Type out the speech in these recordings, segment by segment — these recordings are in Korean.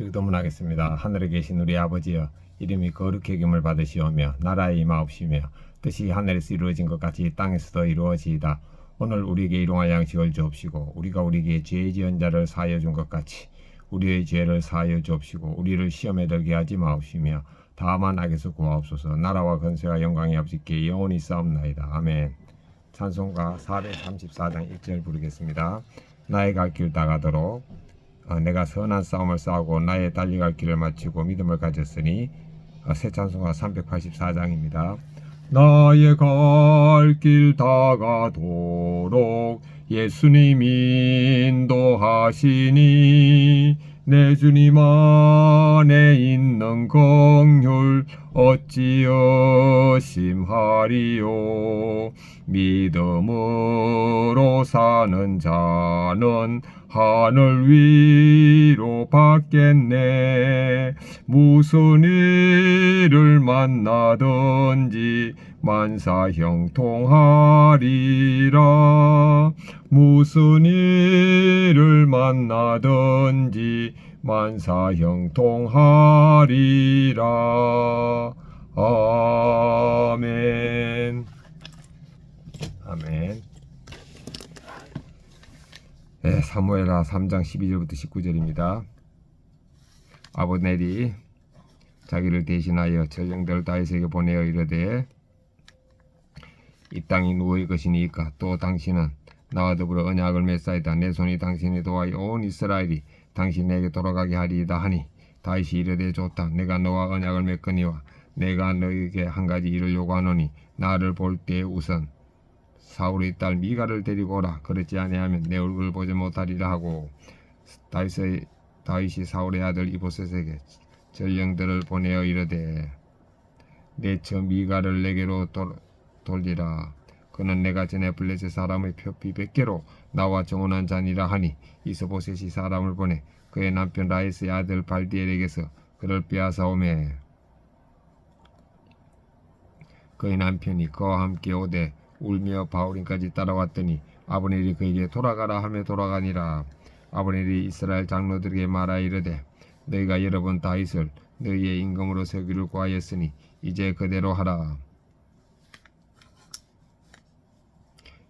주기도문하겠습니다. 하늘에 계신 우리 아버지여, 이름이 거룩히 여김을 받으시오며 나라의 임하옵시며 뜻이 하늘에서 이루어진 것 같이 땅에서도 이루어지이다. 오늘 우리에게 일용할 양식을 주옵시고 우리가 우리에게 죄 지은 자를 사하여 준 것 같이 우리의 죄를 사하여 주옵시고 우리를 시험에 들게 하지 마옵시며 다만 악에서 구하옵소서. 나라와 권세와 영광이 아버지께 영원히 싸움나이다. 아멘. 찬송가 434장 1절 부르겠습니다. 나의 갈 길 다가도록 내가 선한 싸움을 싸우고 나의 달려갈 길을 마치고 믿음을 가졌으니 새 찬송가 384장입니다. 나의 갈 길 다가도록 예수님이 인도하시니 내 주님 안에 있는 긍휼 어찌 의심하리요. 믿음으로 사는 자는 하늘 위로 받겠네. 무슨 일을 만나든지 만사 형통하리라. 무슨 일을 만나든지 만사 형통하리라. 아멘. 아멘. 네, 사무엘하 3장 12절부터 19절입니다. 아브넬이 자기를 대신하여 전령들을 다윗에게 보내어 이르되 이 땅이 누구의 것이니까 또 당신은 나와 더불어 언약을 맺사이다. 내 손이 당신이 도와여 온 이스라엘이 당신에게 돌아가게 하리이다 하니 다윗이 이르되 좋다. 내가 너와 언약을 맺거니와 내가 너에게 한 가지 일을 요구하노니 나를 볼 때 우선 사울의 딸 미가를 데리고 오라. 그렇지 아니하면 내 얼굴을 보지 못하리라 하고 다윗이 사울의 아들 이보셋에게 전령들을 보내어 이르되 내 처 미가를 내게로 돌리라. 그는 내가 전에 블레셋 사람의 표피 100개로 나와 정혼한 자니라 하니 이스보셋이 사람을 보내 그의 남편 라이스의 아들 발디엘에게서 그를 빼앗아오매 그의 남편이 그와 함께 오되 울며 바울인까지 따라왔더니 아브넬이 그에게 돌아가라 하며 돌아가니라. 아브넬이 이스라엘 장로들에게 말하 이르되 너희가 여러 번 다윗을 너희의 임금으로 세우기를 구하였으니 이제 그대로 하라.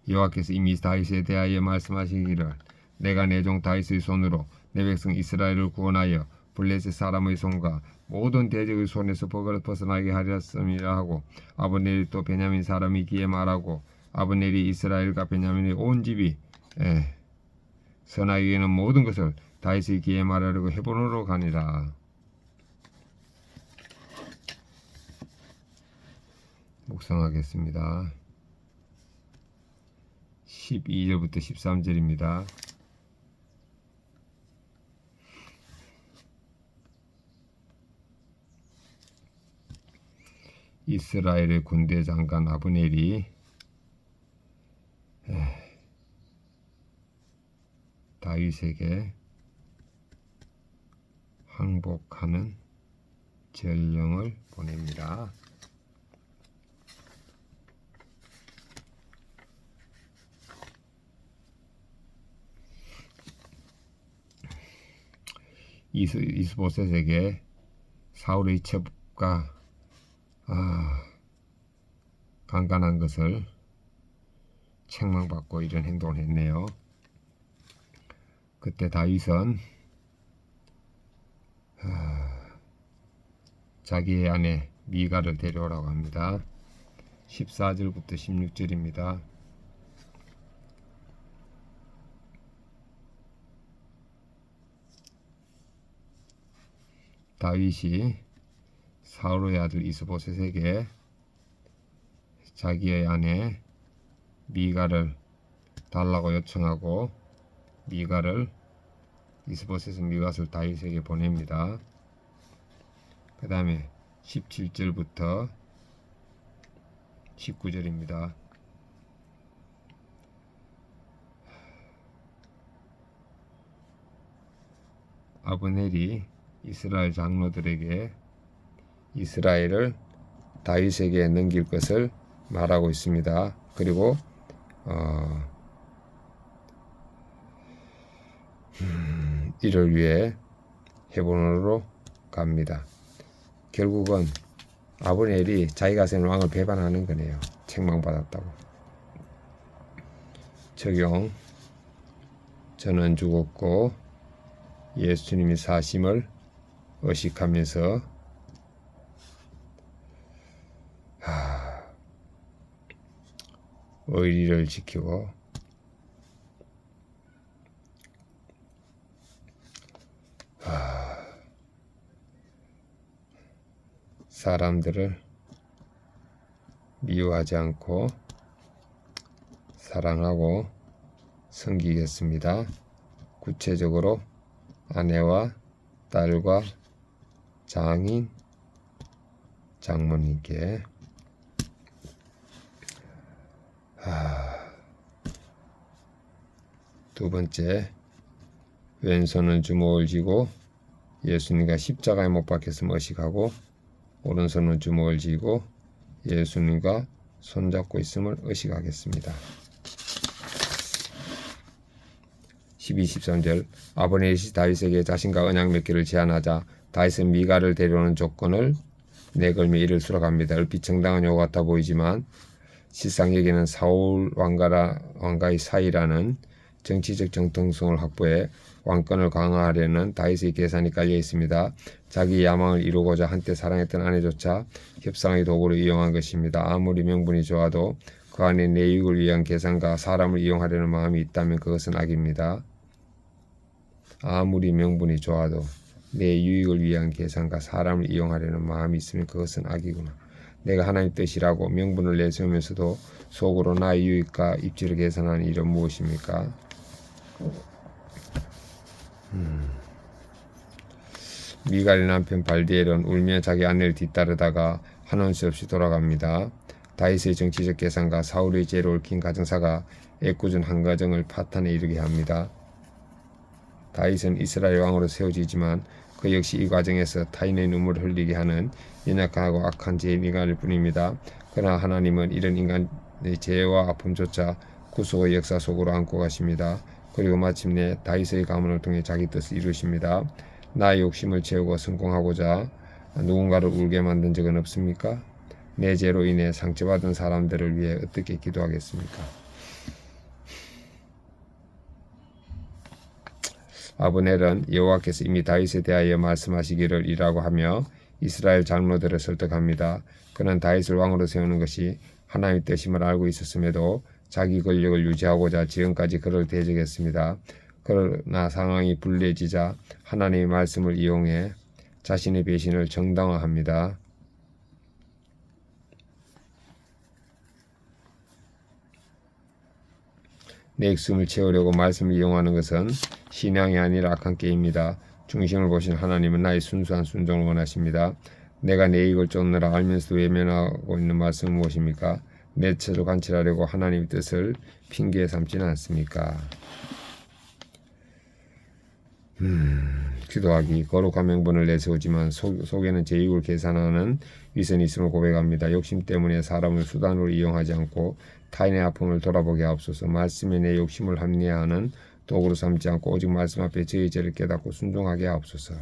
여호와께서 이미 다윗에 대하여 말씀하시기를 내가 내 종 다윗의 손으로 내 백성 이스라엘을 구원하여 블레셋 사람의 손과 모든 대적의 손에서 벗어나게 하렸음이라 하고 아브넬이 또 베냐민 사람이기에 말하고 아브넬이 이스라엘과 베냐민의 온 집이 선하게 여기는 모든 것을 다윗의 귀에 말하려고 헤브론으로 가니라. 묵상하겠습니다. 12절부터 13절입니다. 이스라엘의 군대 장관 아브넬이 다윗에게 항복하는 전령을 보냅니다. 이스보셋에게 사울의 첩과 강간한 것을 책망받고 이런 행동을 했네요. 그때 다윗은 자기의 아내 미가를 데려오라고 합니다. 14절부터 16절입니다. 다윗이 사울의 아들 이스보셋에게 자기의 아내 미가를 달라고 요청하고 이스보셋은 미가를 다윗에게 보냅니다. 그 다음에 17절부터 19절입니다. 아브넬이 이스라엘 장로들에게 이스라엘을 다윗에게 넘길 것을 말하고 있습니다. 그리고 이를 위해 헤브론으로 갑니다. 결국은 아브넬이 자기가 세운 왕을 배반하는 거네요. 책망받았다고. 적용. 저는 죽었고 예수님이 사심을 의식하면서 의리를 지키고 사람들을 미워하지 않고 사랑하고 섬기겠습니다. 구체적으로 아내와 딸과 장인, 장모님께 두 번째, 왼손은 주먹을 쥐고 예수님과 십자가에 못 박혔음을 의식하고 오른손은 주먹을 쥐고 예수님과 손잡고 있음을 의식하겠습니다. 12, 13절 아브넬이 다윗에게 자신과 언약 맺기를 제안하자 다윗은 미가를 데려오는 조건을 내걸며 이를 수락합니다. 얼핏 정당한 요구 같아 보이지만 실상에게는 사울 왕가의 사이라는 정치적 정통성을 확보해 왕권을 강화하려는 다윗의 계산이 깔려 있습니다. 자기 야망을 이루고자 한때 사랑했던 아내조차 협상의 도구로 이용한 것입니다. 아무리 명분이 좋아도 그 안에 내 이익을 위한 계산과 사람을 이용하려는 마음이 있다면 그것은 악입니다. 아무리 명분이 좋아도 내 유익을 위한 계산과 사람을 이용하려는 마음이 있으면 그것은 악이구나. 내가 하나님 뜻이라고 명분을 내세우면서도 속으로 나의 유익과 입지를 계산하는 일은 무엇입니까? 미갈의 남편 발디엘은 울며 자기 아내를 뒤따르다가 한원 수 없이 돌아갑니다. 다윗의 정치적 계산과 사울의 죄로 얽힌 가정사가 애꿎은 한 가정을 파탄에 이르게 합니다. 다윗은 이스라엘 왕으로 세워지지만 그 역시 이 과정에서 타인의 눈물을 흘리게 하는 연약하고 악한 죄인일 뿐입니다. 그러나 하나님은 이런 인간의 죄와 아픔조차 구속의 역사 속으로 안고 가십니다. 그리고 마침내 다윗의 가문을 통해 자기 뜻을 이루십니다. 나의 욕심을 채우고 성공하고자 누군가를 울게 만든 적은 없습니까? 내 죄로 인해 상처받은 사람들을 위해 어떻게 기도하겠습니까? 아브넬은 여호와께서 이미 다윗에 대하여 말씀하시기를 이라고 하며 이스라엘 장로들을 설득합니다. 그는 다윗을 왕으로 세우는 것이 하나님의 뜻임을 알고 있었음에도 자기 권력을 유지하고자 지금까지 그를 대적했습니다. 그러나 상황이 불리해지자 하나님의 말씀을 이용해 자신의 배신을 정당화합니다. 내 욕심을 채우려고 말씀을 이용하는 것은 신앙이 아니라 악한 게임입니다. 중심을 보신 하나님은 나의 순수한 순종을 원하십니다. 내가 내 이익을 쫓느라 알면서도 외면하고 있는 말씀은 무엇입니까? 내 처를 관찰하려고 하나님의 뜻을 핑계 삼지는 않습니까? 기도하기. 거룩한 명분을 내세우지만 속에는 제 이익을 계산하는 위선이 있음을 고백합니다. 욕심 때문에 사람을 수단으로 이용하지 않고 타인의 아픔을 돌아보게 하옵소서. 말씀에 내 욕심을 합리화하는 도구로 삼지 않고 오직 말씀 앞에 저의 죄를 깨닫고 순종하게 하옵소서.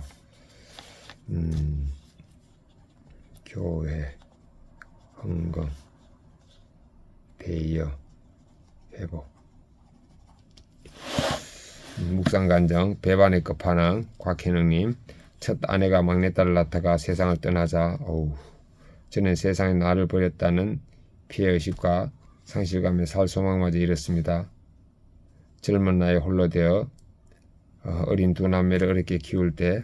교회, 헌금, 대여, 회복. 묵상간정, 배반의 끝판왕, 곽현웅님. 첫 아내가 막내딸을 낳다가 세상을 떠나자 저는 세상에 나를 버렸다는 피해의식과 상실감에 살 소망마저 잃었습니다. 젊은 나이에 홀로 되어 어린 두 남매를 어렵게 키울 때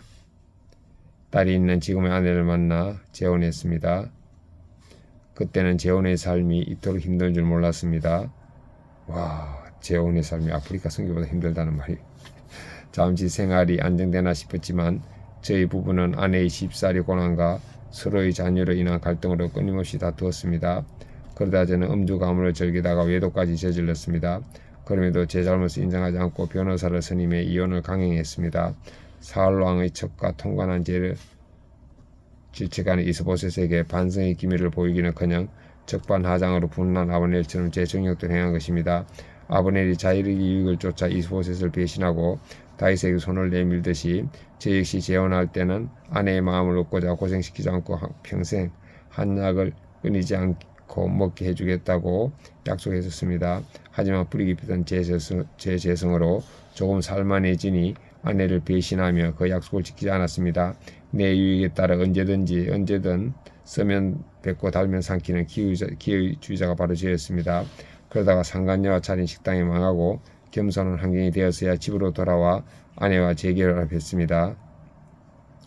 딸이 있는 지금의 아내를 만나 재혼했습니다. 그때는 재혼의 삶이 이토록 힘든 줄 몰랐습니다. 재혼의 삶이 아프리카 선교보다 힘들다는 말이. 잠시 생활이 안정되나 싶었지만 저희 부부는 아내의 쉽사리 고난과 서로의 자녀로 인한 갈등으로 끊임없이 다투었습니다. 그러다 저는 음주 가문을 즐기다가 외도까지 저질렀습니다. 그럼에도 제 잘못을 인정하지 않고 변호사를 선임해 이혼을 강행했습니다. 사울왕의 척과 통관한 죄를 질책하는 이스보셋에게 반성의 기미를 보이기는커녕 적반하장으로 분한 아브넬처럼 제 정력도 행한 것입니다. 아브넬이 자기의 이익을 쫓아 이스보셋을 배신하고 다윗에게 손을 내밀듯이 저 역시 재혼할 때는 아내의 마음을 얻고자 고생시키지 않고 평생 한 약을 끊이지 않고 먹게 해주겠다고 약속했었습니다. 하지만 뿌리 깊이던 제 재성으로 조금 살만해지니 아내를 배신하며 그 약속을 지키지 않았습니다. 내 유익에 따라 언제든 쓰면 뱉고 달면 삼키는 기회주의자가 바로 저였습니다. 그러다가 상간녀와 차린 식당이 망하고 겸손한 환경이 되었어야 집으로 돌아와 아내와 재결혼을 했습니다.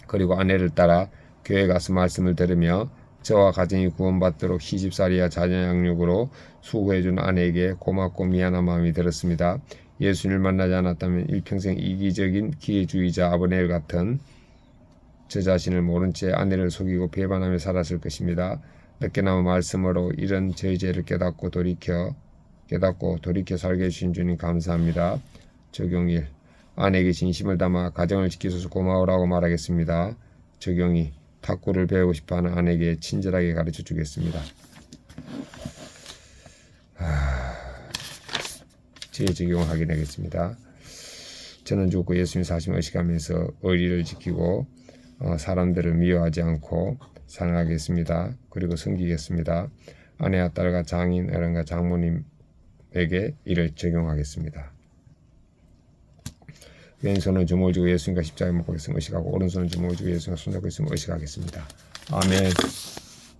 그리고 아내를 따라 교회 가서 말씀을 들으며 저와 가정이 구원받도록 시집살이와 자녀 양육으로 수고해준 아내에게 고맙고 미안한 마음이 들었습니다. 예수님을 만나지 않았다면 일평생 이기적인 기회주의자 아브넬 같은 저 자신을 모른 채 아내를 속이고 배반하며 살았을 것입니다. 늦게나마 말씀으로 이런 저의 죄를 깨닫고 돌이켜 살게 해주신 주님 감사합니다. 적용 1. 아내에게 진심을 담아 가정을 지키소서 고마우라고 말하겠습니다. 적용 2. 탁구를 배우고 싶어하는 아내에게 친절하게 가르쳐 주겠습니다. 제 적용을 확인하겠습니다. 저는 죽고 예수님 사심 의식하면서 의리를 지키고 사람들을 미워하지 않고 사랑하겠습니다. 그리고 섬기겠습니다. 아내와 딸과 장인, 어른과 장모님에게 이를 적용하겠습니다. 왼손은 주먹을 쥐고 예수님과 십자가에 못 박혔음을 의식하고 오른손은 주먹을 쥐고 예수님과 손잡고 있음을 의식하겠습니다. 아멘.